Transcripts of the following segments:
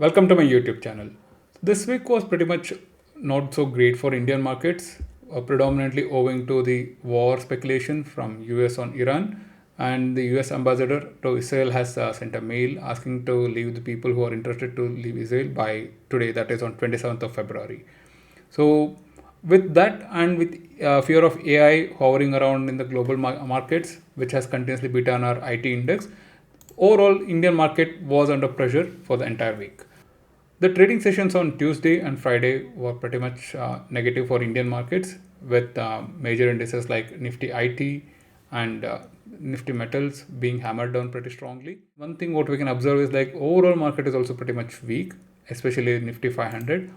Welcome to my YouTube channel. This week was pretty much not so great for Indian markets, predominantly owing to the war speculation from US on Iran, and the US ambassador to Israel has sent a mail asking to leave the people who are interested to leave Israel by today, that is on 27th of February. So with that and with fear of AI hovering around in the global markets, which has continuously beaten our IT index, overall Indian market was under pressure for the entire week. The trading sessions on Tuesday and Friday were pretty much negative for Indian markets, with major indices like Nifty IT and Nifty Metals being hammered down pretty strongly. One thing what we can observe is like overall market is also pretty much weak, especially Nifty 500.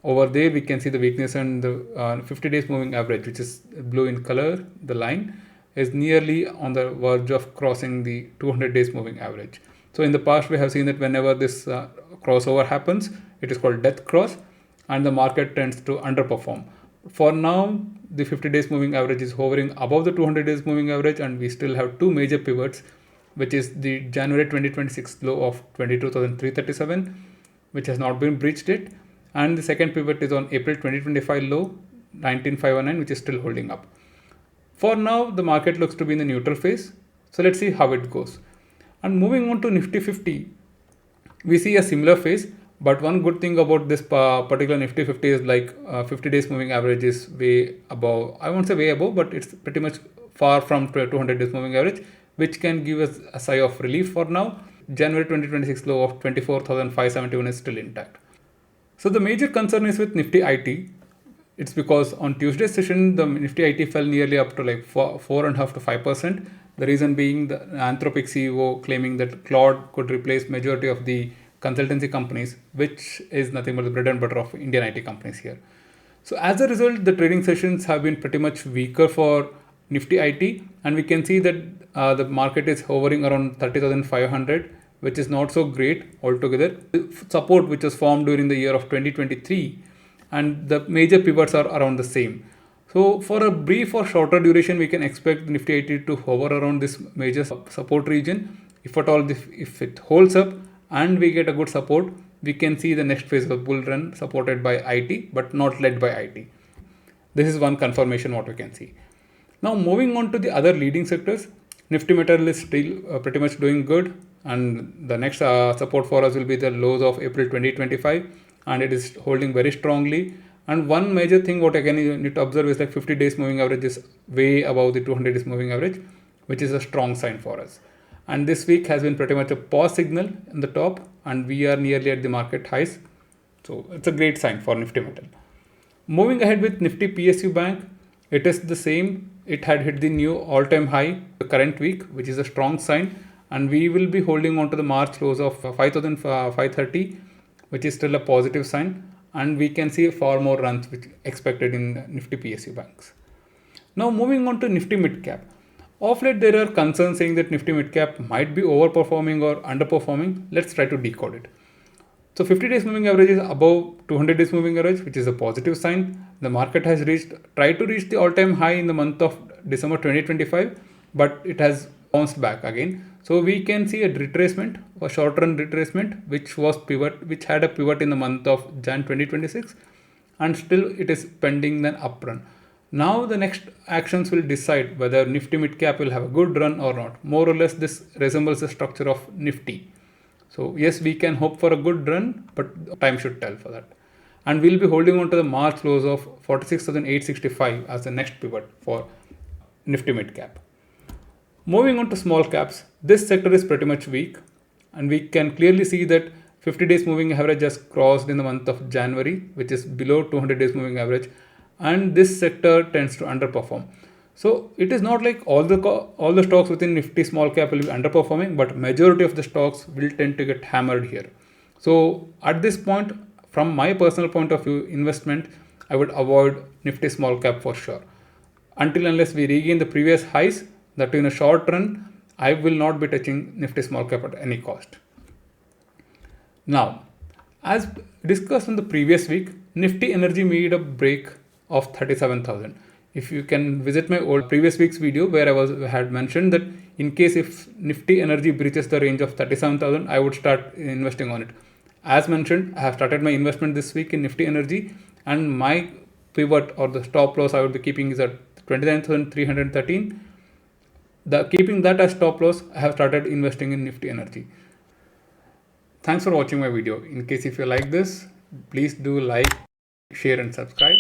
Over there we can see the weakness in the 50 days moving average, which is blue in color. The line is nearly on the verge of crossing the 200 days moving average. So in the past we have seen that whenever this crossover happens, it is called death cross, and the market tends to underperform. For now, the 50 days moving average is hovering above the 200 days moving average, and we still have two major pivots, which is the January 2026 low of 22,337, which has not been breached yet, and the second pivot is on April 2025 low 19,519, which is still holding up. For now, the market looks to be in the neutral phase, so let's see how it goes. And moving on to Nifty 50, we see a similar phase, but one good thing about this particular Nifty 50 is like 50 days moving average is way above. I won't say way above, but it's pretty much far from 200 days moving average, which can give us a sigh of relief for now. January 2026 low of 24,571 is still intact. So the major concern is with Nifty IT. It's because on Tuesday's session, the Nifty IT fell nearly up to like 4.5 to 5%. The reason being the Anthropic CEO claiming that Claude could replace majority of the consultancy companies, which is nothing but the bread and butter of Indian IT companies here. So as a result, the trading sessions have been pretty much weaker for Nifty IT, and we can see that the market is hovering around 30,500, which is not so great altogether. The support which was formed during the year of 2023, and the major pivots are around the same. So for a brief or shorter duration, we can expect Nifty 80 to hover around this major support region. If at all, if it holds up and we get a good support, we can see the next phase of bull run supported by IT, but not led by IT. This is one confirmation what we can see. Now moving on to the other leading sectors, Nifty Metal is still pretty much doing good, and the next support for us will be the lows of April 2025, and it is holding very strongly. And one major thing what again you need to observe is like 50 days moving average is way above the 200 days moving average, which is a strong sign for us. And this week has been pretty much a pause signal in the top, and we are nearly at the market highs. So it's a great sign for Nifty Metal. Moving ahead with Nifty PSU Bank, it is the same. It had hit the new all-time high the current week, which is a strong sign. And we will be holding on to the March lows of 5,530, which is still a positive sign. And we can see far more runs which expected in Nifty PSU banks. Now moving on to Nifty Midcap. Of late there are concerns saying that Nifty Midcap might be overperforming or underperforming. Let's try to decode it. So 50 days moving average is above 200 days moving average, which is a positive sign. The market has tried to reach the all-time high in the month of December 2025, but it has bounced back again. So we can see a retracement, a short-run retracement, which had a pivot in the month of Jan 2026, and still it is pending an up run. Now the next actions will decide whether Nifty Midcap will have a good run or not. More or less, this resembles the structure of Nifty. So yes, we can hope for a good run, but time should tell for that. And we'll be holding on to the March lows of 46,865 as the next pivot for Nifty Midcap. Moving on to small caps, this sector is pretty much weak, and we can clearly see that 50 days moving average has crossed in the month of January, which is below 200 days moving average, and this sector tends to underperform. So it is not like all the stocks within Nifty small cap will be underperforming, but majority of the stocks will tend to get hammered here. So at this point, from my personal point of view, investment, I would avoid Nifty small cap for sure. Until unless we regain the previous highs, that in a short run, I will not be touching Nifty small cap at any cost. Now, as discussed in the previous week, Nifty Energy made a break of 37,000. If you can visit my old previous week's video where I had mentioned that in case if Nifty Energy breaches the range of 37,000, I would start investing on it. As mentioned, I have started my investment this week in Nifty Energy, and my pivot or the stop loss I would be keeping is at 29,313. Keeping that as stop loss, I have started investing in Nifty Energy. Thanks for watching my video. In case if you like this, please do like, share and subscribe.